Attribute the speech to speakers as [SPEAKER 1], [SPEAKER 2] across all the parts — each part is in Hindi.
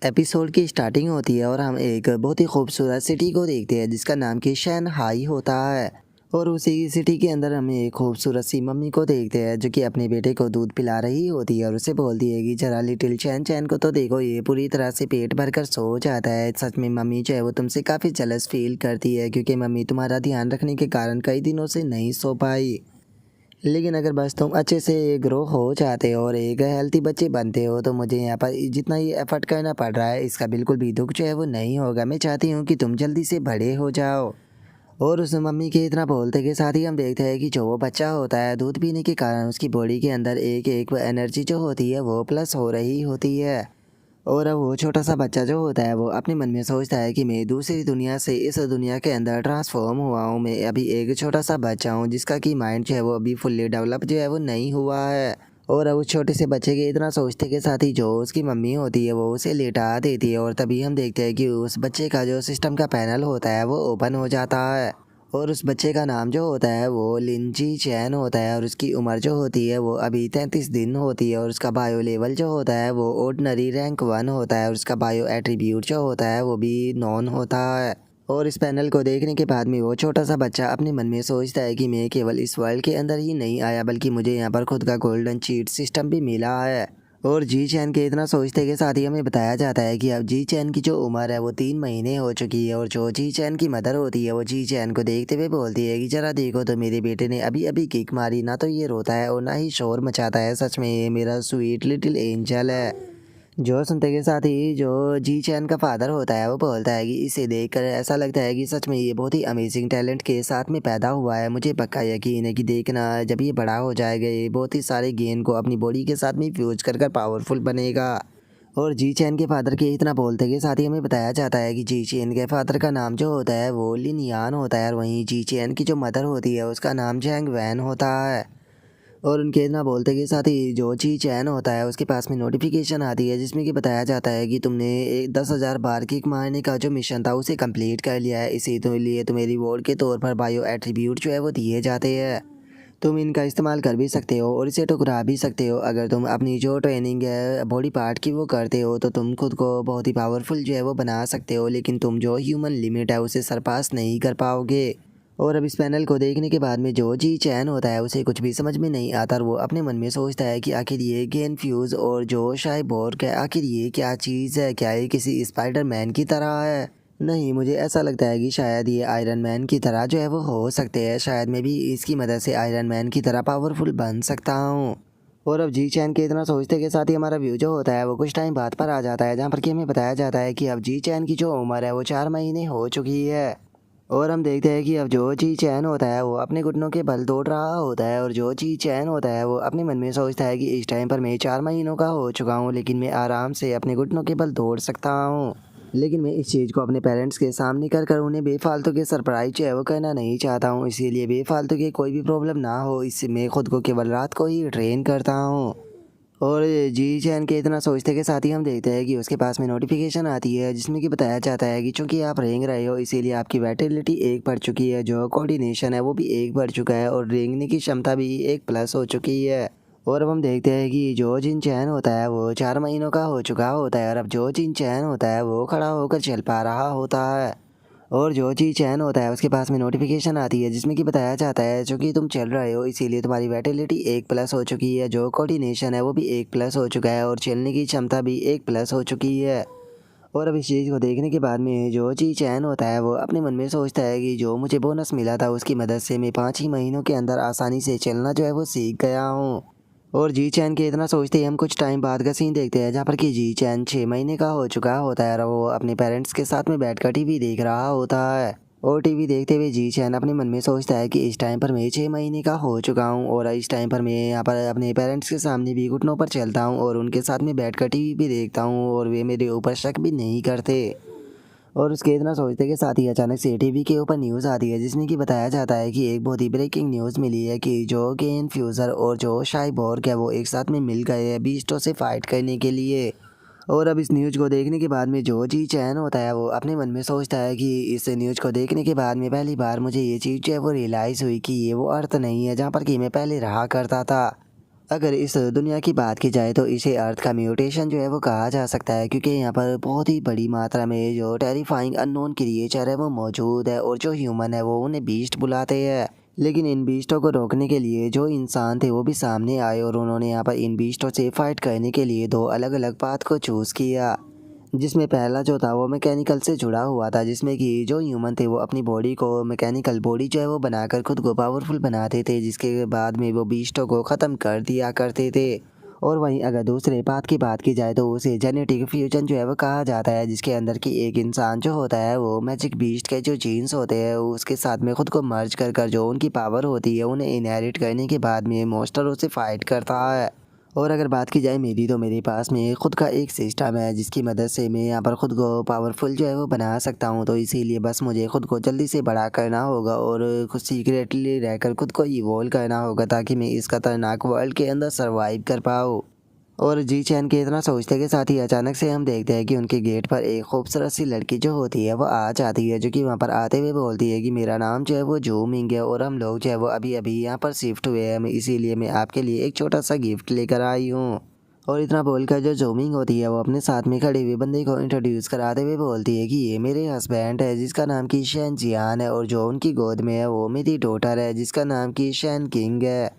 [SPEAKER 1] एपिसोड की स्टार्टिंग होती है और हम एक बहुत ही खूबसूरत सिटी को देखते हैं जिसका नाम कि शंघाई होता है। और उसी सिटी के अंदर हम एक खूबसूरत सी मम्मी को देखते हैं जो कि अपने बेटे को दूध पिला रही होती है और उसे बोलती है कि जरा लिटिल चैन चैन को तो देखो, ये पूरी तरह से पेट भरकर सो जाता है। सच में मम्मी जो है वो तुमसे काफ़ी जेलस फील करती है क्योंकि मम्मी तुम्हारा ध्यान रखने के कारण कई दिनों से नहीं सो पाई। लेकिन अगर बस तुम अच्छे से ग्रो हो जाते हो और एक हेल्थी बच्चे बनते हो तो मुझे यहाँ पर जितना ये एफर्ट करना पड़ रहा है इसका बिल्कुल भी दुख जो है वो नहीं होगा। मैं चाहती हूँ कि तुम जल्दी से बड़े हो जाओ। और उस मम्मी के इतना बोलते के साथ ही हम देखते हैं कि जो वो बच्चा होता है दूध पीने के कारण उसकी बॉडी के अंदर एक एक एनर्जी जो होती है वो प्लस हो रही होती है। और अब वो छोटा सा बच्चा जो होता है वो अपने मन में सोचता है कि मैं दूसरी दुनिया से इस दुनिया के अंदर ट्रांसफॉर्म हुआ हूँ। मैं अभी एक छोटा सा बच्चा हूँ जिसका कि माइंड जो है वो अभी फुल्ली डेवलप जो है वो नहीं हुआ है। और अब उस छोटे से बच्चे के इतना सोचते के साथ ही जो उसकी मम्मी होती है वो उसे लेटा देती है और तभी हम देखते हैं कि उस बच्चे का जो सिस्टम का पैनल होता है वो ओपन हो जाता है। और उस बच्चे का नाम जो होता है वो लिंजी चैन होता है और उसकी उम्र जो होती है वो अभी 33 दिन होती है। और उसका बायो लेवल जो होता है वो ऑर्डिनरी रैंक 1 होता है और उसका बायो एट्रीब्यूट जो होता है वो भी नॉन होता है। और इस पैनल को देखने के बाद में वो छोटा सा बच्चा अपने मन में सोचता है कि मैं केवल इस वर्ल्ड के अंदर ही नहीं आया बल्कि मुझे यहाँ पर खुद का गोल्डन चीट सिस्टम भी मिला है। और जी चैन के इतना सोचते के साथ ही हमें बताया जाता है कि अब जी चैन की जो उम्र है वो 3 महीने हो चुकी है। और जो जी चैन की मदर होती है वो जी चैन को देखते हुए बोलती है कि जरा देखो तो मेरे बेटे ने अभी अभी किक मारी, ना तो ये रोता है और ना ही शोर मचाता है। सच में ये मेरा स्वीट लिटिल एंजल है। जो सुनते के साथ ही जो जी चैन का फादर होता है वो बोलता है कि इसे देखकर ऐसा लगता है कि सच में ये बहुत ही अमेजिंग टैलेंट के साथ में पैदा हुआ है। मुझे पक्का यकीन है कि देखना जब ये बड़ा हो जाएगा ये बहुत ही सारे गेन को अपनी बॉडी के साथ में फ्यूज कर कर पावरफुल बनेगा। और जी चैन के फादर के इतना बोलते के साथ ही हमें बताया जाता है कि जी चैन के फादर का नाम जो होता है वो लिन यान होता है और वहीं जी चैन की जो मदर होती है उसका नाम जैंग वैन होता है। और उनके इतना बोलते के साथ ही जो ची चैन होता है उसके पास में नोटिफिकेशन आती है जिसमें कि बताया जाता है कि तुमने 10,000 बार किक मारने का जो मिशन था उसे कंप्लीट कर लिया है। इसी तो लिए तुम्हें रिवॉर्ड के तौर पर बायो एट्रीब्यूट जो है वो दिए जाते हैं। तुम इनका इस्तेमाल कर भी सकते हो और इसे ठुकरा भी सकते हो। अगर तुम अपनी जो ट्रेनिंग है बॉडी पार्ट की वो करते हो तो तुम खुद को बहुत ही पावरफुल जो है वो बना सकते हो, लेकिन तुम जो ह्यूमन लिमिट है उसे सरपास नहीं कर पाओगे। और अब इस पैनल को देखने के बाद में जो जी चैन होता है उसे कुछ भी समझ में नहीं आता और वो अपने मन में सोचता है कि आखिर ये गेन फ्यूज़ और जो शाइबोर्ग है आखिर ये क्या चीज़ है, क्या ये किसी स्पाइडर मैन की तरह है। नहीं, मुझे ऐसा लगता है कि शायद ये आयरन मैन की तरह जो है वो हो सकते हैं। शायद मैं भी इसकी मदद से आयरन मैन की तरह पावरफुल बन सकता हूँ। और अब जी चैन के इतना सोचते के साथ ही हमारा व्यू जो होता है वो कुछ टाइम बाद पर आ जाता है जहाँ पर कि हमें बताया जाता है कि अब जी चैन की जो उम्र है वो 4 महीने हो चुकी है। और हम देखते हैं कि अब जो ची चैन होता है वो अपने घुटनों के बल दौड़ रहा होता है और जो ची चैन होता है वो अपने मन में सोचता है कि इस टाइम पर मैं 4 महीनों का हो चुका हूँ लेकिन मैं आराम से अपने घुटनों के बल दौड़ सकता हूँ। लेकिन मैं इस चीज़ को अपने पेरेंट्स के सामने कर कर उन्हें बेफालतू के सरप्राइज जो है वो करना नहीं चाहता हूँ, इसीलिए बेफालतू के कोई भी प्रॉब्लम ना हो इससे मैं खुद को केवल रात को ही ट्रेन करता हूँ। और जी चैन के इतना सोचते के साथ ही हम देखते हैं कि उसके पास में नोटिफिकेशन आती है जिसमें कि बताया जाता है कि चूंकि आप रेंग रहे हो इसीलिए आपकी वाइटलिटी 1 बढ़ चुकी है, जो कोऑर्डिनेशन है वो भी 1 बढ़ चुका है और रेंगने की क्षमता भी 1 प्लस हो चुकी है। और अब हम देखते हैं कि जो जिन चैन होता है वो 4 महीनों का हो चुका होता है और अब जो जिन चैन होता है वो खड़ा होकर चल पा रहा होता है। और जो चीज़ चैन होता है उसके पास में नोटिफिकेशन आती है जिसमें कि बताया जाता है चूँकि तुम चल रहे हो इसीलिए तुम्हारी वाइटलिटी 1 प्लस हो चुकी है, जो कोऑर्डिनेशन है वो भी 1 प्लस हो चुका है और चलने की क्षमता भी 1 प्लस हो चुकी है। और अब इस चीज़ को देखने के बाद में जो चीज़ चैन होता है वो अपने मन में सोचता है कि जो मुझे बोनस मिला था उसकी मदद से मैं 5 ही महीनों के अंदर आसानी से चलना जो है वो सीख गया हूँ। और जी चैन के इतना सोचते ही हम कुछ टाइम बाद का सीन देखते हैं जहाँ पर कि जी चैन 6 महीने का हो चुका होता है और वो अपने पेरेंट्स के साथ में बैठकर टीवी देख रहा होता है। और टीवी देखते हुए जी चैन अपने मन में सोचता है कि इस टाइम पर मैं 6 महीने का हो चुका हूँ और इस टाइम पर मैं यहाँ पर अपने पेरेंट्स के सामने भी घुटनों पर चलता हूँ और उनके साथ में बैठकर टीवी भी देखता हूँ और वे मेरे ऊपर शक भी नहीं करते। और उसके इतना सोचते के साथ ही अचानक से टीवी के ऊपर न्यूज़ आती है जिसमें कि बताया जाता है कि एक बहुत ही ब्रेकिंग न्यूज़ मिली है कि जो गेन फ्यूज़र और जो शाइबोर्ग है वो एक साथ में मिल गए हैं बीस्टों से फाइट करने के लिए। और अब इस न्यूज़ को देखने के बाद में जो जी चैन होता है वो अपने मन में सोचता है कि इस न्यूज़ को देखने के बाद में पहली बार मुझे ये चीज़ जो है वो रियलाइज़ हुई कि ये वो अर्थ नहीं है जहाँ पर कि मैं पहले रहा करता था। अगर इस दुनिया की बात की जाए तो इसे अर्थ का म्यूटेशन जो है वो कहा जा सकता है, क्योंकि यहाँ पर बहुत ही बड़ी मात्रा में जो टेरिफाइंग अननोन क्रिएचर है वो मौजूद है, और जो ह्यूमन है वो उन्हें बीस्ट बुलाते हैं। लेकिन इन बीस्टों को रोकने के लिए जो इंसान थे वो भी सामने आए, और उन्होंने यहाँ पर इन बीस्टों से फाइट करने के लिए दो अलग अलग पाथ को चूज़ किया। जिसमें पहला जो था वो मैकेनिकल से जुड़ा हुआ था, जिसमें कि जो ह्यूमन थे वो अपनी बॉडी को मैकेनिकल बॉडी जो है वो बनाकर खुद को पावरफुल बनाते थे, जिसके बाद में वो बीस्टों को ख़त्म कर दिया करते थे। और वहीं अगर दूसरे बात की बात की जाए तो उसे जेनेटिक फ्यूजन जो है वो कहा जाता है, जिसके अंदर की एक इंसान जो होता है वो मैजिक बीस्ट के जो जीन्स होते हैं उसके साथ में खुद को मर्ज कर जो उनकी पावर होती है उन्हें इनहेरिट करने के बाद में मॉन्स्टरों से फाइट करता है। और अगर बात की जाए मेरी, तो मेरे पास में खुद का एक सिस्टम है जिसकी मदद से मैं यहाँ पर खुद को पावरफुल जो है वो बना सकता हूँ। तो इसीलिए बस मुझे खुद को जल्दी से बड़ा करना होगा और खुद सीक्रेटली रहकर खुद को इवॉल्व करना होगा, ताकि मैं इस खतरनाक वर्ल्ड के अंदर सर्वाइव कर पाऊँ। और जी चैन के इतना सोचते के साथ ही अचानक से हम देखते हैं कि उनके गेट पर एक खूबसूरत सी लड़की जो होती है वो आ जाती है, जो कि वहाँ पर आते हुए बोलती है कि मेरा नाम जो है वो जो मिंग है, और हम लोग जो है वो अभी अभी यहाँ पर शिफ्ट हुए हैं, इसीलिए मैं आपके लिए एक छोटा सा गिफ्ट लेकर आई हूँ। और इतना बोलकर जो जोमिंग होती है वो अपने साथ में खड़े हुए बंदे को इंट्रोड्यूस कराते हुए बोलती है कि ये मेरे हस्बैंड है जिसका नाम की शैन जियान है, और जो उनकी गोद में है वो मेरी डॉटर है जिसका नाम की शैन किंग है।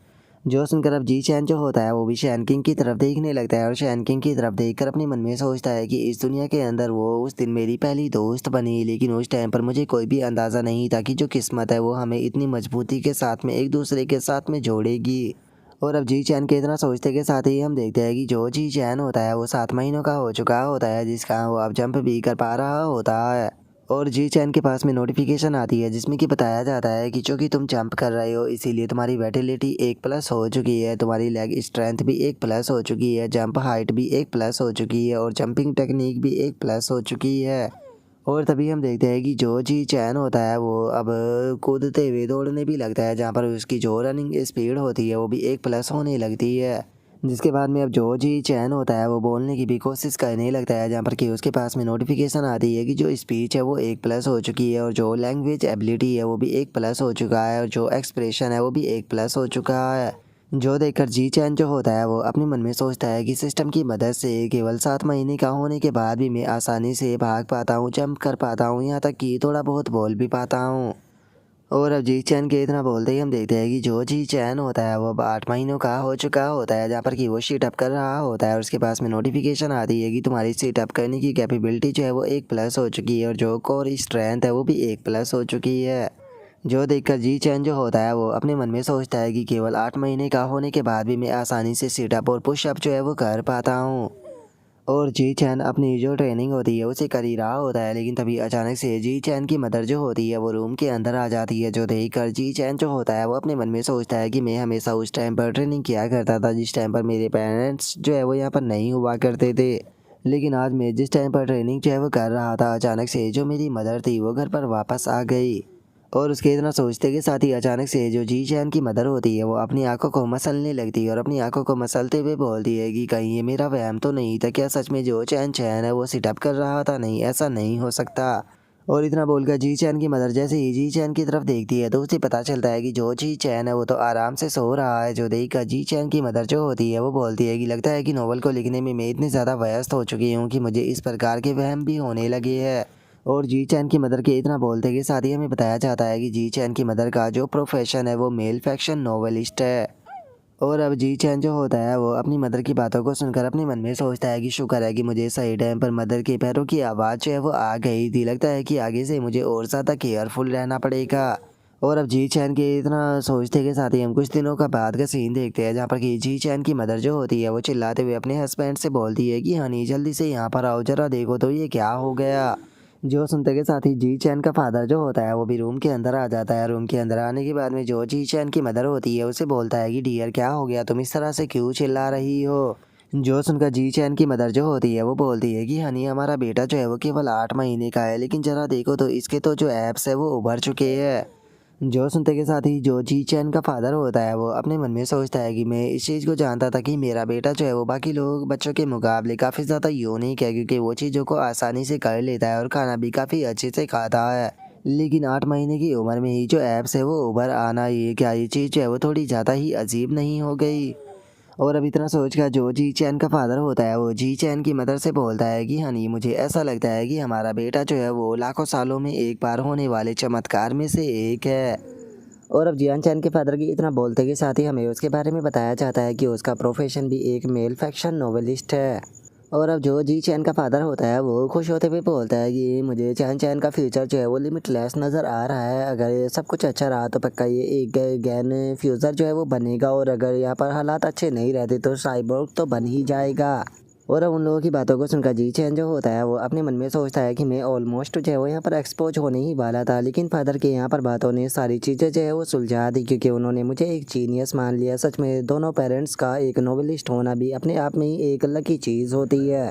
[SPEAKER 1] जो सुनकर अब जी चैन जो होता है वो भी शैन किंग की तरफ देखने लगता है, और शैन किंग की तरफ देखकर अपने मन में सोचता है कि इस दुनिया के अंदर वो उस दिन मेरी पहली दोस्त बनी, लेकिन उस टाइम पर मुझे कोई भी अंदाज़ा नहीं था कि जो किस्मत है वो हमें इतनी मजबूती के साथ में एक दूसरे के साथ में जोड़ेगी। और अब जी चैन के इतना सोचते के साथ ही हम देखते हैं कि जो जी चैन होता है वो 7 महीनों का हो चुका होता है, जिसका वो अब जंप भी कर पा रहा होता है। और जी चैन के पास में नोटिफिकेशन आती है जिसमें कि बताया जाता है कि चूँकि तुम जंप कर रहे हो इसीलिए तुम्हारी वाइटैलिटी 1+ हो चुकी है, तुम्हारी लेग स्ट्रेंथ भी 1+ हो चुकी है, जंप हाइट भी 1+ हो चुकी है, और जंपिंग टेक्निक भी 1+ हो चुकी है। और तभी हम देखते हैं कि जो जी चैन होता है वो अब कूदते हुए दौड़ने भी लगता है, जहाँ पर उसकी जो रनिंग स्पीड होती है वो भी 1+ होने लगती है। जिसके बाद में अब जो जी चैन होता है वो बोलने की भी कोशिश करने लगता है, जहाँ पर कि उसके पास में नोटिफिकेशन आती है कि जो स्पीच है वो 1+ हो चुकी है, और जो लैंग्वेज एबिलिटी है वो भी 1+ हो चुका है, और जो एक्सप्रेशन है वो भी 1+ हो चुका है। जो देखकर जी चैन जो होता है वो अपने मन में सोचता है कि सिस्टम की मदद से केवल 7 महीने का होने के बाद भी मैं आसानी से भाग पाता हूँ, जंप कर पाता हूँ, यहाँ तक कि थोड़ा बहुत बोल भी पाता हूँ। और अब जी चैन के इतना बोलते ही हम देखते हैं कि जो जी चैन होता है वो अब 8 महीनों का हो चुका होता है, जहाँ पर कि वो शीट अप कर रहा होता है, और उसके पास में नोटिफिकेशन आती है कि तुम्हारी शीट अप करने की कैपेबिलिटी जो है वो 1+ हो चुकी है, और जो कोर स्ट्रेंथ है वो भी 1+ हो चुकी है। जो देखकर जी चैन जो होता है वो अपने मन में सोचता है कि केवल 8 महीने का होने के बाद भी मैं आसानी से सीट अप और पुश अप जो है वो कर पाता हूँ। और जी चैन अपनी जो ट्रेनिंग होती है उसे कर ही रहा होता है, लेकिन तभी अचानक से जी चैन की मदर जो होती है वो रूम के अंदर आ जाती है, जो देखकर जी चैन जो होता है वो अपने मन में सोचता है कि मैं हमेशा उस टाइम पर ट्रेनिंग किया करता था जिस टाइम पर मेरे पेरेंट्स जो है वो यहाँ पर नहीं हुआ करते थे। लेकिन आज मैं जिस टाइम पर ट्रेनिंग जो है वो कर रहा था, अचानक से जो मेरी मदर थी वो घर पर वापस आ गई। और उसके इतना सोचते के साथ ही अचानक से जो जी चैन की मदर होती है वो अपनी आंखों को मसलने लगती है, और अपनी आंखों को मसलते हुए बोलती है कि कहीं ये मेरा वहम तो नहीं था, क्या सच में जो चैन चैन है वो सिटअप कर रहा था? नहीं, ऐसा नहीं हो सकता। और इतना बोलकर जी चैन की मदर जैसे ही जी चैन की तरफ देखती है तो उसे पता चलता है कि जो जी चैन है वो तो आराम से सो रहा है। जो देखकर जी चैन की मदर जो होती है वो बोलती है कि लगता है कि नोवेल को लिखने में मैं इतनी ज़्यादा व्यस्त हो चुकी हूँ कि मुझे इस प्रकार के वहम भी होने लगे हैं। और जी चैन की मदर के इतना बोलते के साथ ही हमें बताया जाता है कि जी चैन की मदर का जो प्रोफेशन है वो मेल फैक्शन नोवेलिस्ट है। और अब जी चैन जो होता है वो अपनी मदर की बातों को सुनकर अपने मन में सोचता है कि शुक्र है कि मुझे सही टाइम पर मदर के पैरों की आवाज़ जो है वो आ गई थी, लगता है कि आगे से मुझे और ज़्यादा केयरफुल रहना पड़ेगा। और अब जी चैन के इतना सोचते के साथ ही हम कुछ दिनों का बाद का सीन देखते हैं, जहाँ पर कि जी चैन की मदर जो होती है वो चिल्लाते हुए अपने हस्बैंड से बोलती है कि हनी जल्दी से यहाँ पर आओ, जरा देखो तो ये क्या हो गया। जो सुनते के साथ ही जी चैन का फादर जो होता है वो भी रूम के अंदर आ जाता है। रूम के अंदर आने के बाद में जो जी चैन की मदर होती है उसे बोलता है कि डियर क्या हो गया, तुम इस तरह से क्यों चिल्ला रही हो? जो सुनकर जी चैन की मदर जो होती है वो बोलती है कि हनी हमारा बेटा जो है वो केवल 8 महीने का है, लेकिन जरा देखो तो इसके तो जो एप्स है वो उभर चुके हैं। जो सुनते के साथ ही जो जी चैन का फादर होता है वो अपने मन में सोचता है कि मैं इस चीज़ को जानता था कि मेरा बेटा जो है वो बाकी लोग बच्चों के मुकाबले काफ़ी ज़्यादा यूनिक है, क्योंकि वो चीज़ों को आसानी से कर लेता है और खाना भी काफ़ी अच्छे से खाता है। लेकिन 8 महीने की उम्र में ही जो ऐप्स है वो उभर आना, ये क्या, ये चीज़ जो है वो थोड़ी ज़्यादा ही अजीब नहीं हो गई? और अब इतना सोचकर जो जी चैन का फादर होता है वो जी चैन की मदर से बोलता है कि हनी मुझे ऐसा लगता है कि हमारा बेटा जो है वो लाखों सालों में एक बार होने वाले चमत्कार में से एक है। और अब जियान चैन के फादर की इतना बोलते के साथ ही हमें उसके बारे में बताया जाता है कि उसका प्रोफेशन भी एक मेल फैक्शन नोवेलिस्ट है। और अब जो जी चैन का फादर होता है वो खुश होते हुए बोलता है कि मुझे चैन चैन का फ्यूचर जो है वो लिमिटलेस नज़र आ रहा है। अगर ये सब कुछ अच्छा रहा तो पक्का ये एक गैन फ्यूचर जो है वो बनेगा, और अगर यहाँ पर हालात अच्छे नहीं रहते तो साइबोर्ग तो बन ही जाएगा। और अब उन लोगों की बातों को सुनकर जी चैन जो होता है वो अपने मन में सोचता है कि मैं ऑलमोस्ट जो है वो यहाँ पर एक्सपोज होने ही वाला था, लेकिन फादर के यहाँ पर बातों ने सारी चीज़ें जो है वो सुलझा दी, क्योंकि उन्होंने मुझे एक जीनियस मान लिया। सच में दोनों पेरेंट्स का एक नोवेलिस्ट होना भी अपने आप में ही एक लकी चीज़ होती है।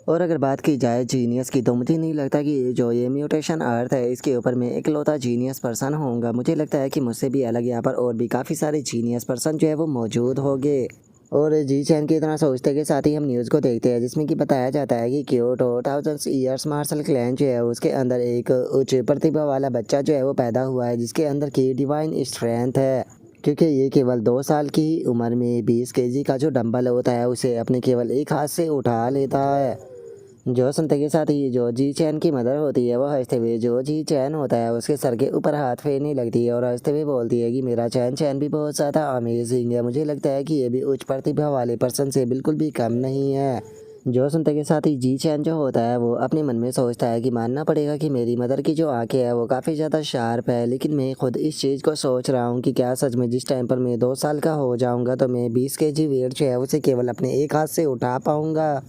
[SPEAKER 1] और अगर बात की जाए जीनियस की तो मुझे नहीं लगता कि जो ये म्यूटेशन अर्थ है इसके ऊपर मैं इकलौता जीनियस पर्सन होऊंगा। मुझे लगता है कि मुझसे भी अलग यहाँ पर और भी काफ़ी सारे जीनियस पर्सन जो है वो मौजूद होंगे। और जी चैन की इतना सोचते के साथ ही हम न्यूज़ को देखते हैं जिसमें कि बताया जाता है कि Kyoto thousands years martial clan जो है उसके अंदर एक उच्च प्रतिभा वाला बच्चा जो है वो पैदा हुआ है, जिसके अंदर की डिवाइन स्ट्रेंथ है, क्योंकि ये केवल 2 साल की उम्र में 20 केजी का जो डंबल होता है उसे अपने केवल एक हाथ से उठा लेता है। जो सुनते के साथ ही जो जी चैन की मदर होती है वो हंसते हुए जो जी चैन होता है उसके सर के ऊपर हाथ फेरने लगती है और हंसते हुए बोलती है कि मेरा चैन चैन भी बहुत ज़्यादा अमेजिंग है। मुझे लगता है कि ये भी उच्च प्रतिभा वाले पर्सन से बिल्कुल भी कम नहीं है। जो सुनते के साथ ही जी चैन जो होता है वो अपने मन में सोचता है कि मानना पड़ेगा कि मेरी मदर की जो आंखें है वो काफ़ी ज़्यादा शार्प है, लेकिन मैं खुद इस चीज़ को सोच रहा हूँ कि क्या सच में जिस टाइम पर मैं 2 साल का हो जाऊँगा तो मैं 20 केजी वेट जो है उसे केवल अपने एक हाथ से उठा पाऊँगा।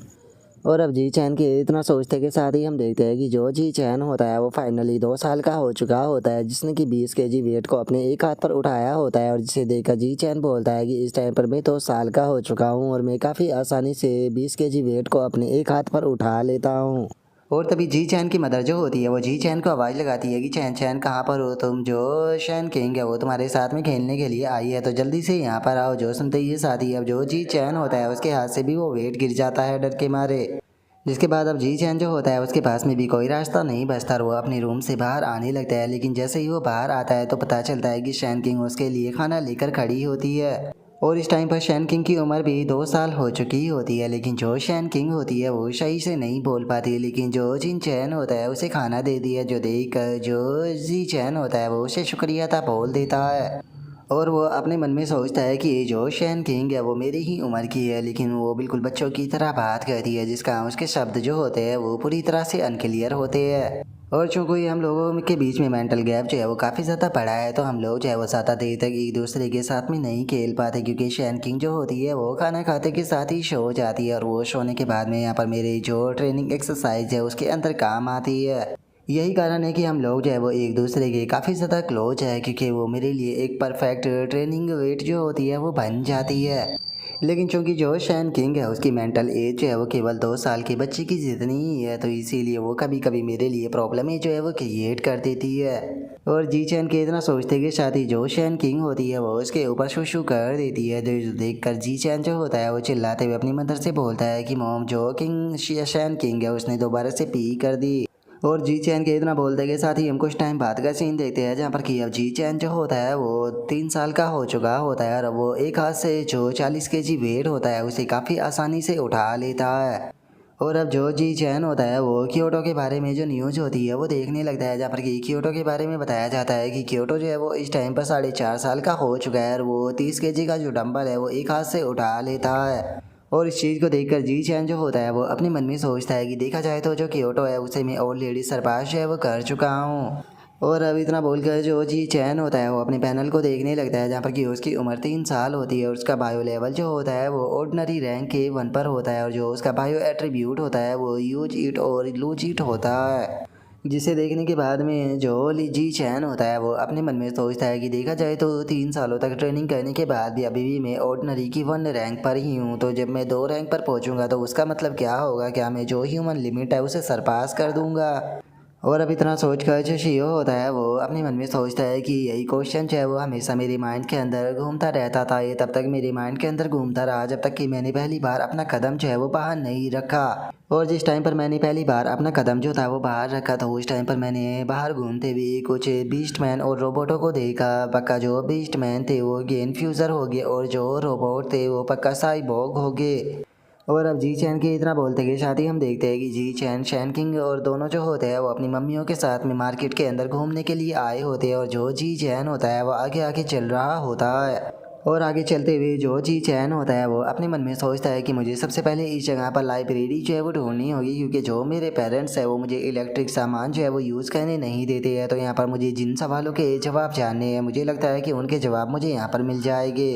[SPEAKER 1] और अब जी चैन के इतना सोचते के साथ ही हम देखते हैं कि जो जी चैन होता है वो फाइनली 2 साल का हो चुका होता है, जिसने कि 20 केजी वेट को अपने एक हाथ पर उठाया होता है। और जिसे देखकर जी चैन बोलता है कि इस टाइम पर मैं 2 साल का हो चुका हूँ और मैं काफ़ी आसानी से 20 केजी वेट को अपने एक हाथ पर उठा लेता हूँ। और तभी जी चैन की मदर जो होती है वो जी चैन को आवाज़ लगाती है कि चैन चैन कहाँ पर हो तुम, जो शैन किंग है वो तुम्हारे साथ में खेलने के लिए आई है तो जल्दी से यहाँ पर आओ। जो सुनते ही ये शादी अब जो जी चैन होता है उसके हाथ से भी वो वेट गिर जाता है डर के मारे। जिसके बाद अब जी चैन जो होता है उसके पास में भी कोई रास्ता नहीं बचता और वो अपने रूम से बाहर आने लगता है, लेकिन जैसे ही वो बाहर आता है तो पता चलता है कि शैन किंग उसके लिए खाना लेकर खड़ी होती है। और इस टाइम पर शैन किंग की उम्र भी 2 साल हो चुकी होती है, लेकिन जो शैन किंग होती है वो सही से नहीं बोल पाती, लेकिन जो जिन चैन होता है उसे खाना दे दिया, जो देख कर जो जी चैन होता है वो उसे शुक्रिया था बोल देता है। और वो अपने मन में सोचता है कि जो शैन किंग है वो मेरी ही उम्र की है, लेकिन वो बिल्कुल बच्चों की तरह बात करती है, जिसका उसके शब्द जो होते हैं वो पूरी तरह से अनक्लियर होते हैं। और चूंकि हम लोगों के बीच में मेंटल गैप जो है वो काफ़ी ज़्यादा बड़ा है तो हम लोग जो है वो ज़्यादा देर तक एक दूसरे के साथ में नहीं खेल पाते, क्योंकि शैन किंग जो होती है वो खाना खाते के साथ ही सो जाती है और वो सोने के बाद में यहाँ पर मेरी जो ट्रेनिंग एक्सरसाइज है उसके अंदर काम आती है। यही कारण है कि हम लोग जो है वो एक दूसरे के काफ़ी ज़्यादा क्लोज है, क्योंकि वो मेरे लिए एक परफेक्ट ट्रेनिंग वेट जो होती है वो बन जाती है। लेकिन चूंकि जो शैन किंग है उसकी मेंटल एज जो है वो केवल 2 साल की बच्ची की जितनी ही है, तो इसीलिए वो कभी कभी मेरे लिए प्रॉब्लम जो है वो क्रिएट कर देती है। और जी चैन के इतना सोचते के साथ ही जो शैन किंग होती है वो उसके ऊपर शू कर देती है, जो देख कर जी चैन जो होता है वो चिल्लाते हुए अपनी मदर से बोलता है कि मॉम जो किंग शैन किंग है उसने दोबारा से पी कर दी। और जी चैन के इतना बोलते के साथ ही हम कुछ टाइम बाद का सीन देखते हैं जहाँ पर कि अब जी चैन जो होता है वो 3 साल का हो चुका होता है और वो एक हाथ से जो 40 केजी वेट होता है उसे काफ़ी आसानी से उठा लेता है। और अब जो जी चैन होता है वो क्योटो के बारे में जो न्यूज़ होती है वो देखने लगता है, जहाँ पर कि क्योटो के बारे में बताया जाता है कि क्योटो जो है वो इस टाइम पर 4.5 साल का हो चुका है और वो 30 केजी का जो डंबल है वो एक हाथ से उठा लेता है। और इस चीज़ को देखकर जी चैन जो होता है वो अपने मन में सोचता है कि देखा जाए तो जो क्योटो है उसे मैं ऑलरेडी सरपास जो है वो कर चुका हूँ। और अब इतना बोलकर जो जी चैन होता है वो अपने पैनल को देखने लगता है, जहाँ पर कि उसकी उम्र 3 साल होती है और उसका बायो लेवल जो होता है वो ऑर्डिनरी रैंक के 1 पर होता है और जो उसका बायो एट्रीब्यूट होता है वो यूज इट और लूज इट होता है। जिसे देखने के बाद में जो जी चैन होता है वो अपने मन में सोचता है कि देखा जाए तो 3 सालों तक ट्रेनिंग करने के बाद भी अभी भी मैं ऑर्डिनरी की 1 रैंक पर ही हूँ, तो जब मैं 2 रैंक पर पहुँचूँगा तो उसका मतलब क्या होगा, क्या मैं जो ह्यूमन लिमिट है उसे सरपास कर दूँगा। और अब इतना सोच कर जो शियो होता है वो अपने मन में सोचता है कि यही क्वेश्चन जो है वो हमेशा मेरे माइंड के अंदर घूमता रहता था। ये तब तक मेरे माइंड के अंदर घूमता रहा जब तक कि मैंने पहली बार अपना कदम जो है वो बाहर नहीं रखा। और जिस टाइम पर मैंने पहली बार अपना कदम जो था वो बाहर रखा तो उस टाइम पर मैंने बाहर घूमते हुए कुछ बीस्ट मैन और रोबोटों को देखा। पक्का जो बीस्ट मैन थे वो गेन फ्यूज़र हो गए और जो रोबोट थे वो पक्का साइबोर्ग हो गए। और अब जी चैन के इतना बोलते के साथ ही हम देखते हैं कि जी चैन शैन किंग और दोनों जो होते हैं वो अपनी मम्मियों के साथ में मार्केट के अंदर घूमने के लिए आए होते हैं। और जो जी चैन होता है वो आगे आगे चल रहा होता है। और आगे चलते हुए जो जी चैन होता है वो अपने मन में सोचता है कि मुझे सबसे पहले इस जगह पर लाइब्रेरी जो है वो ढूंढनी होगी, क्योंकि जो मेरे पेरेंट्स है वो मुझे इलेक्ट्रिक सामान जो है वो यूज़ करने नहीं देते हैं। तो यहाँ पर मुझे जिन सवालों के जवाब जानने हैं मुझे लगता है कि उनके जवाब मुझे यहाँ पर मिल जाएंगे।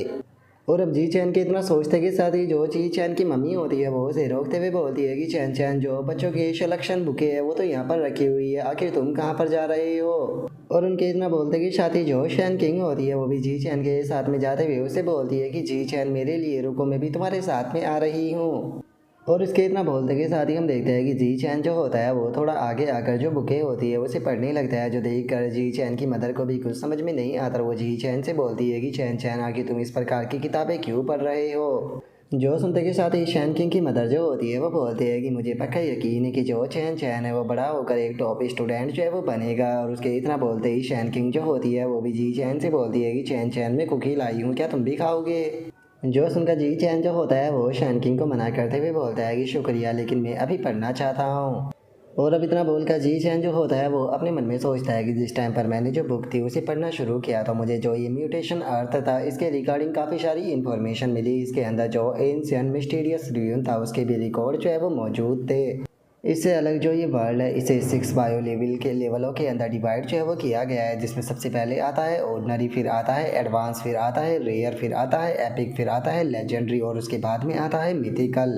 [SPEAKER 1] और अब जी चैन के इतना सोचते के साथ ही जो जी चैन की मम्मी होती है वो उसे रोकते हुए बोलती है कि चैन चैन जो बच्चों की सिलेक्शन बुकें है वो तो यहाँ पर रखी हुई है, आखिर तुम कहाँ पर जा रहे हो। और उनके इतना बोलते कि साथ ही जो शैन किंग होती है वो भी जी चैन के साथ में जाते हुए उसे बोलती है कि जी चैन मेरे लिए रुको, मैं भी तुम्हारे साथ में आ रही हूँ। और इसके इतना बोलते के साथ ही हम देखते हैं कि जी चैन जो होता है वो थोड़ा आगे आकर जो बुकें होती है उसे पढ़ने लगता है, जो देख कर जी चैन की मदर को भी कुछ समझ में नहीं आता। वो जी चैन से बोलती है कि चैन चैन आखिर तुम इस प्रकार की किताबें क्यों पढ़ रहे हो। जो सुनते के साथ ही शैन किंग की मदर जो होती है वो बोलती है कि मुझे पक्का यकीन है कि जो चैन चैन है वो बड़ा होकर एक टॉप स्टूडेंट जो है वो बनेगा। और उसके इतना बोलते ही शैन किंग जो होती है वो भी जी चैन से बोलती है कि चैन चैन में कुकी लाई हूँ, क्या तुम भी खाओगे। जो सुनकर जी चैन जो होता है वो शैन किंग को मना करते हुए बोलता है कि शुक्रिया लेकिन मैं अभी पढ़ना चाहता हूँ। और अब इतना बोलकर जी चैन जो होता है वो अपने मन में सोचता है कि जिस टाइम पर मैंने जो बुक थी उसे पढ़ना शुरू किया तो मुझे जो ये म्यूटेशन अर्थ था इसके रिगार्डिंग काफ़ी सारी इन्फॉर्मेशन मिली। इसके अंदर जो एंशिएंट मिस्टीरियस ड्यून था उसके भी रिकॉर्ड जो है वो मौजूद थे। इससे अलग जो ये वर्ल्ड है इसे 6 बायो लेवल के लेवलों के अंदर डिवाइड जो है वो किया गया है, जिसमें सबसे पहले आता है ऑर्डिनरी, फिर आता है एडवांस, फिर आता है रेयर, फिर आता है एपिक, फिर आता है लेजेंडरी और उसके बाद में आता है मिथिकल।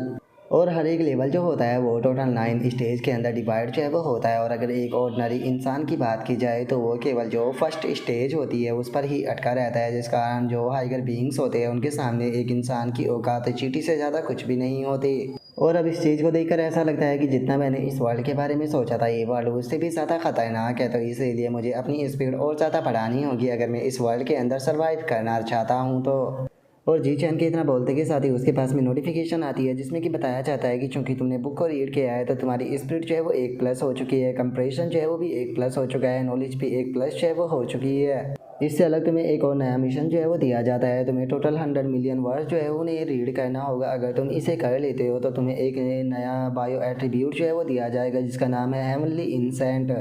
[SPEAKER 1] और हर एक लेवल जो होता है वो टोटल 9 स्टेज के अंदर डिवाइड जो है वो होता है। और अगर एक ऑर्डिनरी इंसान की बात की जाए तो वो केवल जो फर्स्ट स्टेज होती है उस पर ही अटका रहता है, जिस कारण जो हाइगर बीइंग्स होते हैं उनके सामने एक इंसान की औकात चींटी से ज़्यादा कुछ भी नहीं होती। और अब इस चीज़ को देखकर ऐसा लगता है कि जितना मैंने इस वर्ल्ड के बारे में सोचा था ये वर्ल्ड उससे भी ज़्यादा खतरनाक है, तो इसीलिए मुझे अपनी स्पीड और ज़्यादा बढ़ानी होगी अगर मैं इस वर्ल्ड के अंदर सर्वाइव करना चाहता हूँ तो। और जी चैन के इतना बोलते के साथ ही उसके पास में नोटिफिकेशन आती है जिसमें कि बताया जाता है कि चूंकि तुमने बुक को रीड किया है तो तुम्हारी स्पीड जो है वो 1+ हो चुकी है, कंप्रेशन जो है वो भी 1+ हो चुका है, नॉलेज भी 1+ जो है वो हो चुकी है। इससे अलग तुम्हें एक और नया मिशन जो है वो दिया जाता है, तुम्हें टोटल 100 मिलियन वर्ड जो है उन्हें रीड करना होगा। अगर तुम इसे कर लेते हो तो तुम्हें एक नया बायो एट्रीब्यूट जो है वो दिया जाएगा जिसका नाम है हेवनली इंसेंट।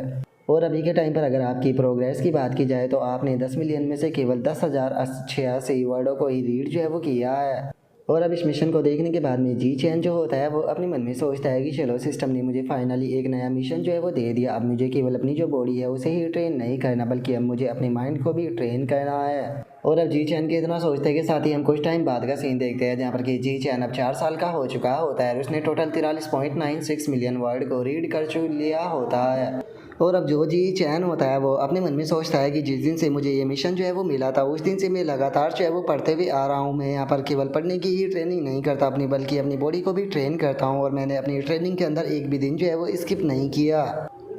[SPEAKER 1] और अभी के टाइम पर अगर आपकी प्रोग्रेस की बात की जाए तो आपने 10 मिलियन में से केवल 10,086 वर्डों को ही रीड जो है वो किया है। और अब इस मिशन को देखने के बाद में जी चैन जो होता है वो अपने मन में सोचता है कि चलो सिस्टम ने मुझे फाइनली एक नया मिशन जो है वो दे दिया। अब मुझे केवल अपनी जो बॉडी है उसे ही ट्रेन नहीं करना बल्कि अब मुझे अपने माइंड को भी ट्रेन करना है। और अब जी चैन के इतना सोचते के साथ ही हम कुछ टाइम बाद का सीन देखते हैं जहाँ पर कि जी चैन अब 4 साल का हो चुका होता है और उसने टोटल 43.96 मिलियन वर्ड को रीड कर लिया होता है। और अब जो जी चैन होता है वो अपने मन में सोचता है कि जिस दिन से मुझे ये मिशन जो है वो मिला था उस दिन से मैं लगातार जो है वो पढ़ते हुए आ रहा हूँ। मैं यहाँ पर केवल पढ़ने की ही ट्रेनिंग नहीं करता अपनी बल्कि अपनी बॉडी को भी ट्रेन करता हूँ और मैंने अपनी ट्रेनिंग के अंदर एक भी दिन जो है वो स्किप नहीं किया।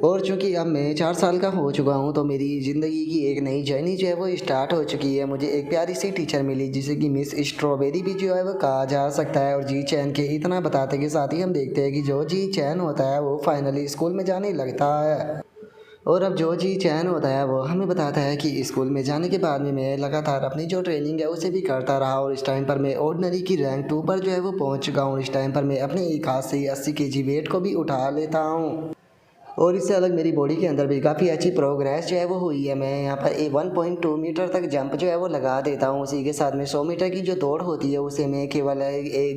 [SPEAKER 1] और चूंकि अब मैं 4 साल का हो चुका हूँ तो मेरी ज़िंदगी की एक नई जर्नी जो है वो स्टार्ट हो चुकी है। मुझे एक प्यारी सी टीचर मिली जिसे कि मिस स्ट्रॉबेरी भी जो है वो कहा जा सकता है। और जी चैन के इतना बताते के साथ ही हम देखते हैं कि जो जी चैन होता है वो फाइनली स्कूल में जाने लगता है। और अब जो जी चैन होता है वो हमें बताता है कि स्कूल में जाने के बाद में मैं लगातार अपनी जो ट्रेनिंग है उसे भी करता रहा और इस टाइम पर मैं ऑर्डिनरी की रैंक 2 पर जो है वो पहुंच चुका हूँ। इस टाइम पर मैं अपने एक हाथ से 80 केजी वेट को भी उठा लेता हूँ। और इससे अलग मेरी बॉडी के अंदर भी काफ़ी अच्छी प्रोग्रेस जो है वो हुई है। मैं यहाँ पर 1.2 मीटर तक जंप जो है वो लगा देता हूँ। उसी के साथ में 100 मीटर की जो दौड़ होती है उसे मैं केवल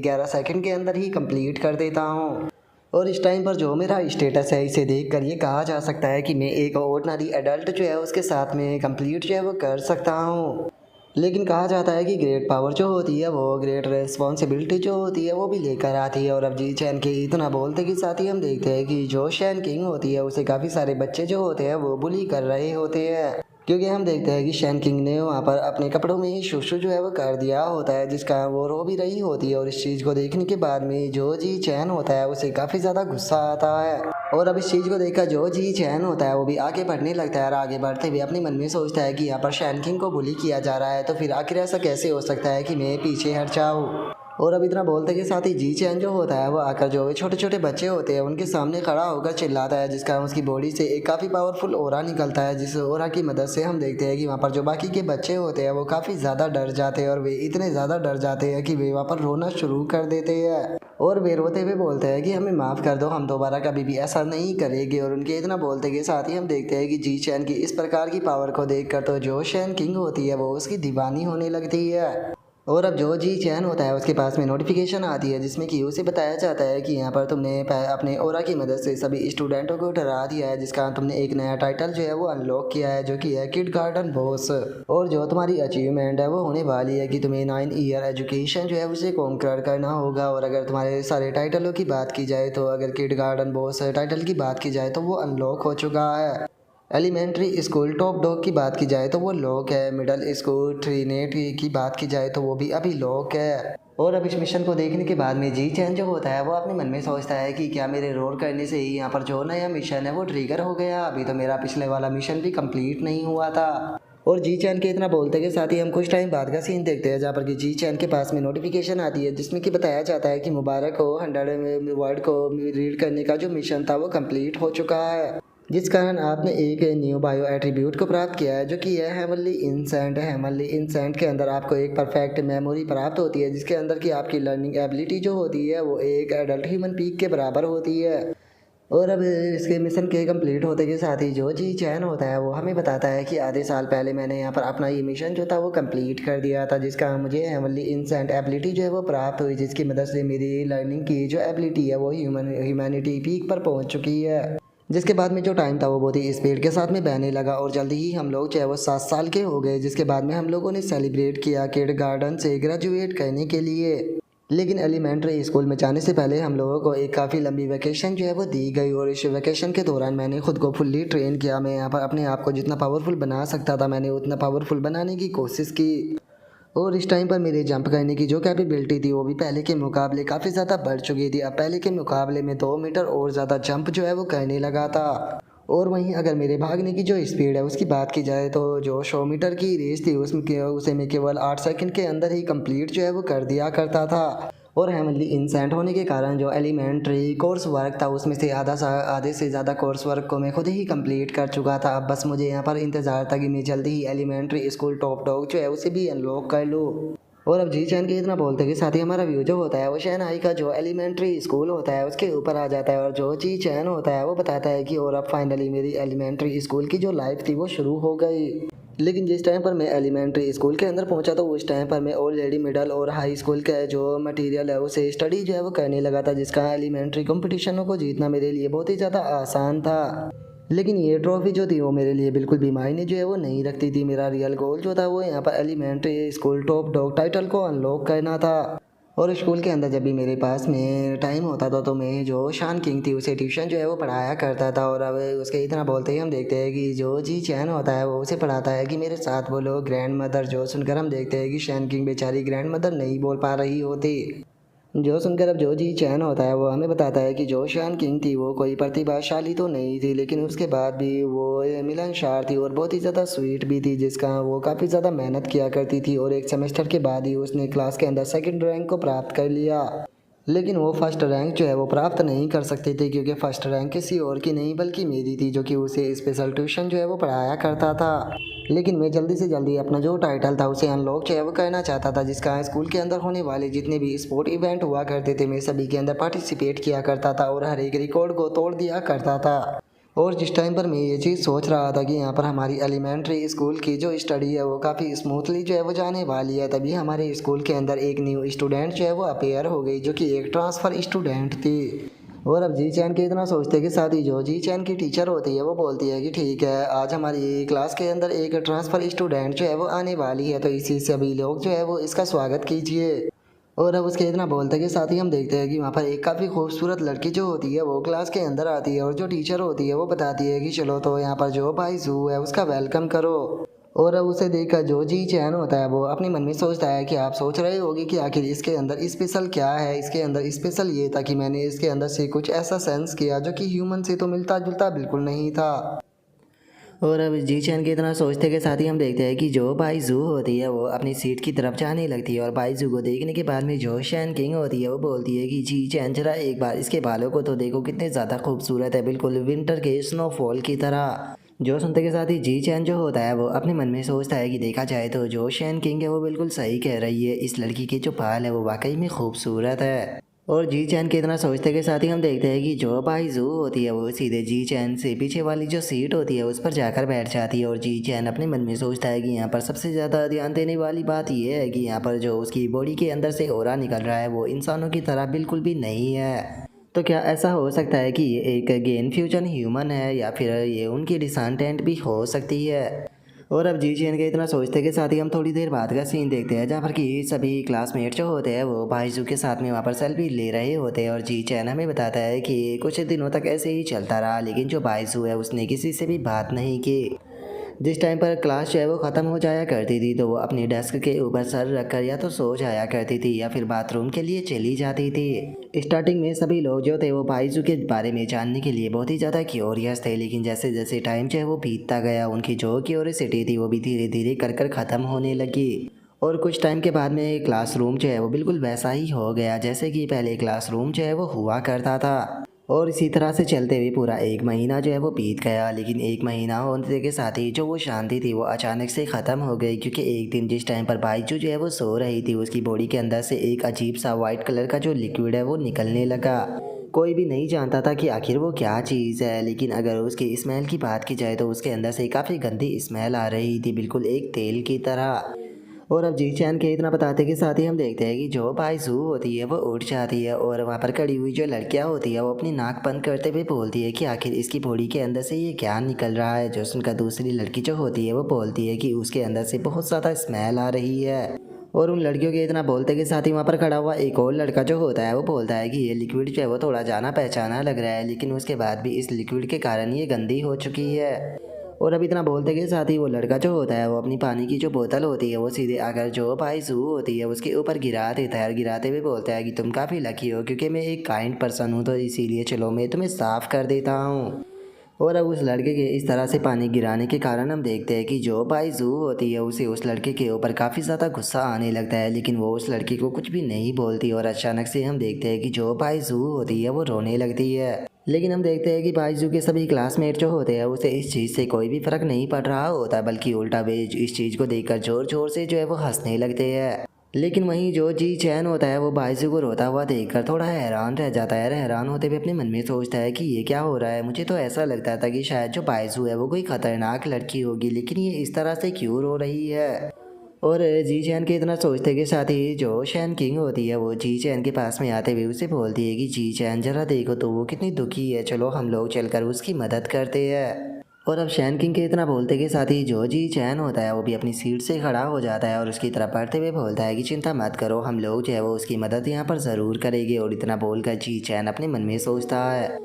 [SPEAKER 1] 11 सेकंड के अंदर ही कंप्लीट कर देता हूँ। और इस टाइम पर जो मेरा स्टेटस है इसे देखकर ये कहा जा सकता है कि मैं एक ऑर्डिनरी एडल्ट जो है उसके साथ में कंप्लीट जो है वो कर सकता हूँ। लेकिन कहा जाता है कि ग्रेट पावर जो होती है वो ग्रेट रिस्पॉन्सिबिलिटी जो होती है वो भी लेकर आती है। और अब जी चैन के इतना बोलते के साथ ही हम देखते हैं कि जो शैन किंग होती है उसे काफ़ी सारे बच्चे जो होते हैं वो बुली कर रहे होते हैं। क्योंकि हम देखते हैं कि शैन किंग ने वहाँ पर अपने कपड़ों में ही शुशु जो है वो कर दिया होता है, जिसका वो रो भी रही होती है। और इस चीज़ को देखने के बाद में जो जी चैन होता है उसे काफ़ी ज़्यादा गुस्सा आता है। और अब इस चीज़ को देखकर जो जी चैन होता है वो भी आगे बढ़ने लगता है और आगे बढ़ते हुए अपने मन में सोचता है कि यहाँ पर शैन किंग को बुली किया जा रहा है, तो फिर आखिर ऐसा कैसे हो सकता है कि मैं पीछे हट जाऊँ। और अब इतना बोलते के साथ ही जी चैन जो होता है वो आकर जो छोटे छोटे बच्चे होते हैं उनके सामने खड़ा होकर चिल्लाता है, जिसका उसकी बॉडी से एक काफ़ी पावरफुल ओरा निकलता है, जिस ओरा की मदद से हम देखते हैं कि वहाँ पर जो बाकी के बच्चे होते हैं वो काफ़ी ज़्यादा डर जाते हैं। और वे इतने ज़्यादा डर जाते हैं कि वे वहाँ पर रोना शुरू कर देते हैं और वे रोते हुए बोलते हैं कि हमें माफ़ कर दो, हम दोबारा कभी भी ऐसा नहीं करेंगे। और उनके इतना बोलते के साथ ही हम देखते हैं कि जी चैन की इस प्रकार की पावर को देखकर तो जो शैन किंग होती है वो उसकी दीवानी होने लगती है। और अब जो जी चैन होता है उसके पास में नोटिफिकेशन आती है, जिसमें कि उसे बताया जाता है कि यहाँ पर तुमने अपने ओरा की मदद से सभी स्टूडेंटों को डरा दिया है, जिसका तुमने एक नया टाइटल जो है वो अनलॉक किया है, जो कि है किंडरगार्टन बॉस। और जो तुम्हारी अचीवमेंट है वो होने वाली है कि तुम्हें 9 ईयर एजुकेशन जो है उसे कॉन्कर करना होगा। और अगर तुम्हारे सारे टाइटलों की बात की जाए तो अगर किंडरगार्टन बॉस टाइटल की बात की जाए तो वो अनलॉक हो चुका है। एलिमेंट्री स्कूल टॉप डॉग की बात की जाए तो वो लॉक है। मिडल स्कूल ट्रीनेट की बात की जाए तो वो भी अभी लॉक है। और अब इस मिशन को देखने के बाद में जी चैन जो होता है वो अपने मन में सोचता है कि क्या मेरे रोर करने से ही यहाँ पर जो नया मिशन है वो ट्रिगर हो गया, अभी तो मेरा पिछले वाला मिशन भी कंप्लीट नहीं हुआ था। और जी चैन के इतना बोलते के साथ ही हम कुछ टाइम बाद का सीन देखते हैं, जहाँ पर कि जी चैन के पास में नोटिफिकेशन आती है, जिसमें कि बताया जाता है कि मुबारक को 100 वर्ड को रीड करने का जो मिशन था वो कंप्लीट हो चुका है, जिस कारण आपने एक न्यू बायो एट्रीब्यूट को प्राप्त किया है, जो कि है हेवनली इंसेंट। हेवनली इंसेंट के अंदर आपको एक परफेक्ट मेमोरी प्राप्त होती है, जिसके अंदर की आपकी लर्निंग एबिलिटी जो होती है वो एक एडल्ट ह्यूमन पीक के बराबर होती है। और अब इसके मिशन के कंप्लीट होते के साथ ही जो जी चैन होता है वो हमें बताता है कि आधे साल पहले मैंने यहाँ पर अपना ये मिशन जो था वो कंप्लीट कर दिया था, जिसका मुझे हेवनली इंसेंट एबिलिटी जो है वो प्राप्त हुई, जिसकी मदद से मेरी लर्निंग की जो एबिलिटी है वो ह्यूमैनिटी पीक पर पहुँच चुकी है। जिसके बाद में जो टाइम था वो बहुत ही स्पीड के साथ में बहने लगा और जल्दी ही हम लोग चाहे वो 7 साल के हो गए, जिसके बाद में हम लोगों ने सेलिब्रेट किया किंडरगार्टन से ग्रेजुएट करने के लिए। लेकिन एलिमेंट्री स्कूल में जाने से पहले हम लोगों को एक काफ़ी लंबी वैकेशन जो है वो दी गई और इस वैकेशन के दौरान मैंने खुद को फुल्ली ट्रेन किया। मैं यहाँ पर अपने आप को जितना पावरफुल बना सकता था मैंने उतना पावरफुल बनाने की कोशिश की। और इस टाइम पर मेरे जंप करने की जो कैपेबिलिटी थी वो भी पहले के मुकाबले काफ़ी ज़्यादा बढ़ चुकी थी। अब पहले के मुकाबले में 2 मीटर और ज़्यादा जंप जो है वो करने लगा था। और वहीं अगर मेरे भागने की जो स्पीड है उसकी बात की जाए तो जो 100 मीटर की रेस थी उसमें उसे मैं केवल 8 सेकंड के अंदर ही कंप्लीट जो है वो कर दिया करता था। और हेवनली इंसेंट होने के कारण जो एलिमेंट्री कोर्स वर्क था उसमें से आधे से ज़्यादा कोर्स वर्क को मैं खुद ही कंप्लीट कर चुका था। अब बस मुझे यहाँ पर इंतज़ार था कि मैं जल्दी ही एलिमेंट्री स्कूल टॉप डॉग जो है उसे भी अनलॉक कर लूँ। और अब जी चैन के इतना बोलते कि साथ ही हमारा व्यू जो होता है वो शहनाई का जो एलिमेंट्री स्कूल होता है उसके ऊपर आ जाता है और जो जी चैन होता है वो बताता है कि और अब फाइनली मेरी एलिमेंट्री स्कूल की जो लाइफ थी वो शुरू हो गई। लेकिन जिस टाइम पर मैं एलिमेंट्री स्कूल के अंदर पहुंचा तो उस टाइम पर मैं ऑलरेडी मिडल और हाई स्कूल का जो मटेरियल है उसे स्टडी जो है वो करने लगा था, जिसका एलिमेंट्री कंपटीशनों को जीतना मेरे लिए बहुत ही ज़्यादा आसान था। लेकिन ये ट्रॉफी जो थी वो मेरे लिए बिल्कुल भी मायने जो है वो नहीं रखती थी। मेरा रियल गोल जो था वो यहाँ पर elementary school top dog title को अनलॉक करना था। और स्कूल के अंदर जब भी मेरे पास में टाइम होता था तो मैं जो शान किंग थी उसे ट्यूशन जो है वो पढ़ाया करता था। और अब उसके इतना बोलते ही हम देखते हैं कि जो जी चैन होता है वो उसे पढ़ाता है कि मेरे साथ बोलो ग्रैंड मदर। जो सुनकर हम देखते हैं कि शान किंग बेचारी ग्रैंड मदर नहीं बोल पा रही होती। जो सुनकर अब जो जी चैन होता है वो हमें बताता है कि जो शान किंग थी वो कोई प्रतिभाशाली तो नहीं थी, लेकिन उसके बाद भी वो मिलनसार थी और बहुत ही ज़्यादा स्वीट भी थी, जिसका वो काफ़ी ज़्यादा मेहनत किया करती थी। और एक सेमेस्टर के बाद ही उसने क्लास के अंदर सेकंड रैंक को प्राप्त कर लिया। लेकिन वो फर्स्ट रैंक जो है वो प्राप्त नहीं कर सकती थी, क्योंकि फर्स्ट रैंक किसी और की नहीं बल्कि मेरी थी, जो कि उसे स्पेशल ट्यूशन जो है वो पढ़ाया करता था। लेकिन मैं जल्दी से जल्दी अपना जो टाइटल था उसे अनलॉक जो है वो करना चाहता था, जिसका स्कूल के अंदर होने वाले जितने भी स्पोर्ट इवेंट हुआ करते थे मैं सभी के अंदर पार्टिसिपेट किया करता था और हर एक रिकॉर्ड को तोड़ दिया करता था। और जिस टाइम पर मैं ये चीज़ सोच रहा था कि यहाँ पर हमारी एलिमेंट्री स्कूल की जो स्टडी है वो काफ़ी स्मूथली जो है वो जाने वाली है, तभी हमारे स्कूल के अंदर एक न्यू स्टूडेंट जो है वो अपेयर हो गई, जो कि एक ट्रांसफ़र स्टूडेंट थी। और अब जी चैन के इतना सोचते के साथ ही जो जी चैन की टीचर होती है वो बोलती है कि ठीक है, आज हमारी क्लास के अंदर एक ट्रांसफ़र स्टूडेंट जो है वो आने वाली है, तो इसी से सभी लोग जो है वो इसका स्वागत कीजिए। और अब उसके इतना बोलते के साथ ही हम देखते हैं कि वहाँ पर एक काफ़ी खूबसूरत लड़की जो होती है वो क्लास के अंदर आती है और जो टीचर होती है वो बताती है कि चलो तो यहाँ पर जो भाई जू है उसका वेलकम करो। और अब उसे देखकर जो जी चैन होता है वो अपने मन में सोचता है कि आप सोच रहे होगे कि आखिर इसके अंदर स्पेशल क्या है। इसके अंदर स्पेशल ये था कि मैंने इसके अंदर से कुछ ऐसा सेंस किया जो कि ह्यूमन से तो मिलता जुलता बिल्कुल नहीं था। और अब जी चैन के इतना सोचते के साथ ही हम देखते हैं कि जो बाइजू होती है वो अपनी सीट की तरफ जाने लगती है और बाइजू को देखने के बाद में जो शैन किंग होती है वो बोलती है कि जी चैन जरा एक बार इसके बालों को तो देखो कितने ज़्यादा खूबसूरत है, बिल्कुल विंटर के स्नोफॉल की तरह। जो सुनते के साथ ही जी चैन जो होता है वो अपने मन में सोचता है कि देखा जाए तो जो शैन किंग है वो बिल्कुल सही कह रही है, इस लड़की के जो बाल है वो वाकई में खूबसूरत है। और जी चैन के इतना सोचते के साथ ही हम देखते हैं कि जो बाइजू होती है वो सीधे जी चैन से पीछे वाली जो सीट होती है उस पर जाकर बैठ जाती है और जी चैन अपने मन में सोचता है कि यहाँ पर सबसे ज़्यादा ध्यान देने वाली बात यह है कि यहाँ पर जो उसकी बॉडी के अंदर से ऑरा निकल रहा है वो इंसानों की तरह बिल्कुल भी नहीं है। तो क्या ऐसा हो सकता है कि ये एक गेन फ्यूजन ह्यूमन है या फिर ये उनकी डिसेंडेंट भी हो सकती है। और अब जी चैन के इतना सोचते के साथ ही हम थोड़ी देर बाद का सीन देखते हैं जहाँ पर कि सभी क्लासमेट जो होते हैं वो बाइजू के साथ में वहाँ पर सेल्फी ले रहे होते हैं और जी चैन हमें बताता है कि कुछ दिनों तक ऐसे ही चलता रहा, लेकिन जो बाइजू है उसने किसी से भी बात नहीं की। जिस टाइम पर क्लास जो है वो ख़त्म हो जाया करती थी तो वो अपनी डेस्क के ऊपर सर रखकर या तो सो जाया करती थी या फिर बाथरूम के लिए चली जाती थी। स्टार्टिंग में सभी लोग जो थे वो बाइजू के बारे में जानने के लिए बहुत ही ज़्यादा क्यूरियस थे, लेकिन जैसे जैसे टाइम जो है वो बीतता गया उनकी जो क्यूरियसिटी थी वो भी धीरे धीरे कर ख़त्म होने लगी। और कुछ टाइम के बाद में क्लासरूम जो है वो बिल्कुल वैसा ही हो गया जैसे कि पहले क्लासरूम जो है वो हुआ करता था। और इसी तरह से चलते हुए पूरा एक महीना जो है वो बीत गया, लेकिन एक महीना होने के साथ ही जो वो शांति थी वो अचानक से ख़त्म हो गई, क्योंकि एक दिन जिस टाइम पर बाइजू जो है वो सो रही थी उसकी बॉडी के अंदर से एक अजीब सा वाइट कलर का जो लिक्विड है वो निकलने लगा। कोई भी नहीं जानता था कि आखिर वो क्या चीज़ है, लेकिन अगर उसकी स्मेल की बात की जाए तो उसके अंदर से काफ़ी गंदी स्मेल आ रही थी, बिल्कुल एक तेल की तरह। और अब जी चैन के इतना बताते के साथ ही हम देखते हैं कि जो बाइजू होती है वो उठ जाती है और वहाँ पर खड़ी हुई जो लड़कियाँ होती है वो अपनी नाक बंद करते हुए बोलती है कि आखिर इसकी बॉडी के अंदर से ये क्या निकल रहा है। जो सुनकर दूसरी लड़की जो होती है वो बोलती है कि उसके अंदर से बहुत ज़्यादा स्मेल आ रही है। और उन लड़कियों के इतना बोलते के साथ ही वहाँ पर खड़ा हुआ एक और लड़का जो होता है वो बोलता है कि ये लिक्विड जो है वो थोड़ा जाना पहचाना लग रहा है, लेकिन उसके बाद भी इस लिक्विड के कारण ये गंदी हो चुकी है। और अब इतना बोलते के साथ ही वो लड़का जो होता है वो अपनी पानी की जो बोतल होती है वो सीधे आकर जो बाइजू होती है उसके ऊपर गिरा देता है और गिराते हुए बोलता है कि तुम काफ़ी लकी हो क्योंकि मैं एक काइंड पर्सन हूँ, तो इसीलिए चलो मैं तुम्हें साफ़ कर देता हूँ। और अब उस लड़के के इस तरह से पानी गिराने के कारण हम देखते हैं कि जो बाइजू होती है उसे उस लड़के के ऊपर काफ़ी ज़्यादा गुस्सा आने लगता है, लेकिन वो उस लड़की को कुछ भी नहीं बोलती और अचानक से हम देखते हैं कि जो बाइजू होती है वो रोने लगती है। लेकिन हम देखते हैं कि बाइजू के सभी क्लासमेट जो होते हैं उसे इस चीज़ से कोई भी फ़र्क नहीं पड़ रहा होता, बल्कि उल्टा वे इस चीज़ को देखकर ज़ोर ज़ोर से जो है वो हंसने लगते हैं। लेकिन वहीं जो जी चैन होता है वो बाइजू को रोता हुआ देखकर थोड़ा हैरान रह जाता है। हैरान होते हुए अपने मन में सोचता है कि ये क्या हो रहा है, मुझे तो ऐसा लगता था कि शायद जो बाइजू है वो कोई ख़तरनाक लड़की होगी, लेकिन ये इस तरह से क्यों रो रही है। और जी चैन के इतना सोचते के साथ ही जो शैन किंग होती है वो जी चैन के पास में आते हुए उसे बोलती है कि जी चैन जरा देखो तो वो कितनी दुखी है, चलो हम लोग चलकर उसकी मदद करते हैं। और अब शैन किंग के इतना बोलते के साथ ही जो जी चैन होता है वो भी अपनी सीट से खड़ा हो जाता है और उसकी तरफ बढ़ते हुए बोलता है कि चिंता मत करो, हम लोग जो है वो उसकी मदद यहाँ पर ज़रूर करेंगे। और इतना बोलकर जी चैन अपने मन में सोचता है,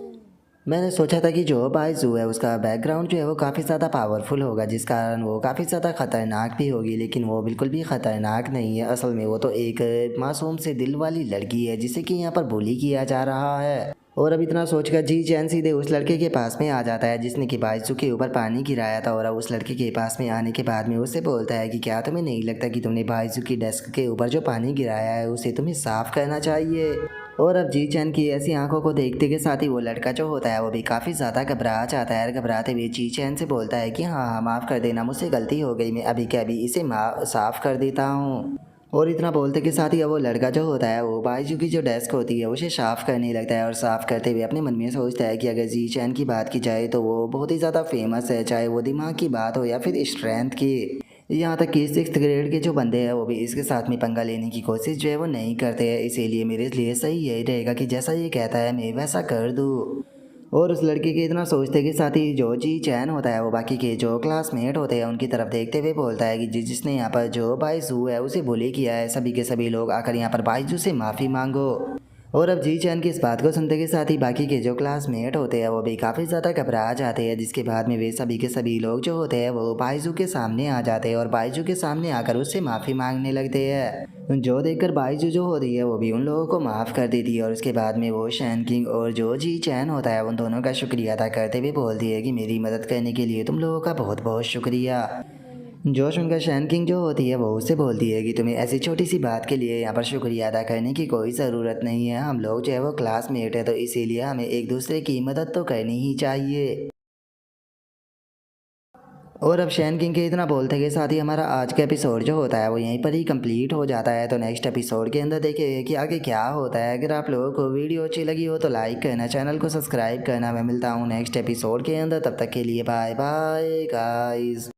[SPEAKER 1] मैंने सोचा था कि जो बाइजू है उसका बैकग्राउंड जो है वो काफ़ी ज़्यादा पावरफुल होगा जिस कारण वो काफ़ी ज़्यादा ख़तरनाक भी होगी, लेकिन वो बिल्कुल भी ख़तरनाक नहीं है। असल में वो तो एक मासूम से दिल वाली लड़की है जिसे कि यहाँ पर bully किया जा रहा है। और अब इतना सोचकर जी चैन सीधे उस लड़के के पास में आ जाता है जिसने कि बाइजू के ऊपर पानी गिराया था। और अब उस लड़के के पास में आने के बाद में उससे बोलता है कि क्या तुम्हें नहीं लगता कि तुमने बाइजू की डेस्क के ऊपर जो पानी गिराया है उसे तुम्हें साफ़ करना चाहिए। और अब जी चैन की ऐसी आंखों को देखते के साथ ही वो लड़का जो होता है वो भी काफ़ी ज़्यादा घबरा जाता है। घबराते हुए जी चैन से बोलता है कि हाँ हाँ माफ़ कर देना, मुझसे गलती हो गई, मैं अभी के अभी इसे साफ़ कर देता हूँ। और इतना बोलते के साथ ही अब वो लड़का जो होता है वो बाइजू की जो डेस्क होती है उसे साफ़ करने लगता है और साफ़ करते हुए अपने मन में सोचता है कि अगर जी चैन की बात की जाए तो वो बहुत ही ज़्यादा फेमस है, चाहे वो दिमाग की बात हो या फिर स्ट्रेंथ की। यहाँ तक कि 6th ग्रेड के जो बंदे हैं वो भी इसके साथ में पंगा लेने की कोशिश जो है वो नहीं करते हैं, इसीलिए मेरे लिए सही यही रहेगा कि जैसा ये कहता है मैं वैसा कर दूँ। और उस लड़के के इतना सोचते के साथ ही जो जी चैन होता है वो बाकी के जो क्लासमेट होते हैं उनकी तरफ देखते हुए बोलता है कि जिसने यहाँ पर जो बाइजू है उसे बुली किया है, सभी के सभी लोग आकर यहाँ पर बाइजू से माफ़ी मांगो। और अब जी चैन की इस बात को सुनते के साथ ही बाकी के जो क्लासमेट होते हैं वो भी काफ़ी ज़्यादा घबरा जाते हैं, जिसके बाद में वे सभी के सभी लोग जो होते हैं वो बाइजू के सामने आ जाते हैं और बाइजू के सामने आकर उससे माफ़ी मांगने लगते हैं। जो देखकर बाइजू जो होती है वो भी उन लोगों को माफ़ कर देती है और उसके बाद में वो शैन किंग और जो जी चैन होता है उन दोनों का शुक्रिया अदा करते हुए बोलती है कि मेरी मदद करने के लिए तुम लोगों का बहुत बहुत शुक्रिया। जो सुनकर शैन किंग जो होती है वो उससे बोलती है कि तुम्हें ऐसी छोटी सी बात के लिए यहाँ पर शुक्रिया अदा करने की कोई ज़रूरत नहीं है, हम लोग जो है वो क्लासमेट है तो इसीलिए हमें एक दूसरे की मदद तो करनी ही चाहिए। और अब शैन किंग के इतना बोलते के साथ ही हमारा आज का एपिसोड जो होता है वो यहीं पर ही कंप्लीट हो जाता है। तो नेक्स्ट एपिसोड के अंदर देखिए कि आगे क्या होता है। अगर आप लोगों को वीडियो अच्छी लगी हो तो लाइक करना, चैनल को सब्सक्राइब करना। मैं मिलता हूँ नेक्स्ट एपिसोड के अंदर, तब तक के लिए बाय बाय गाइस।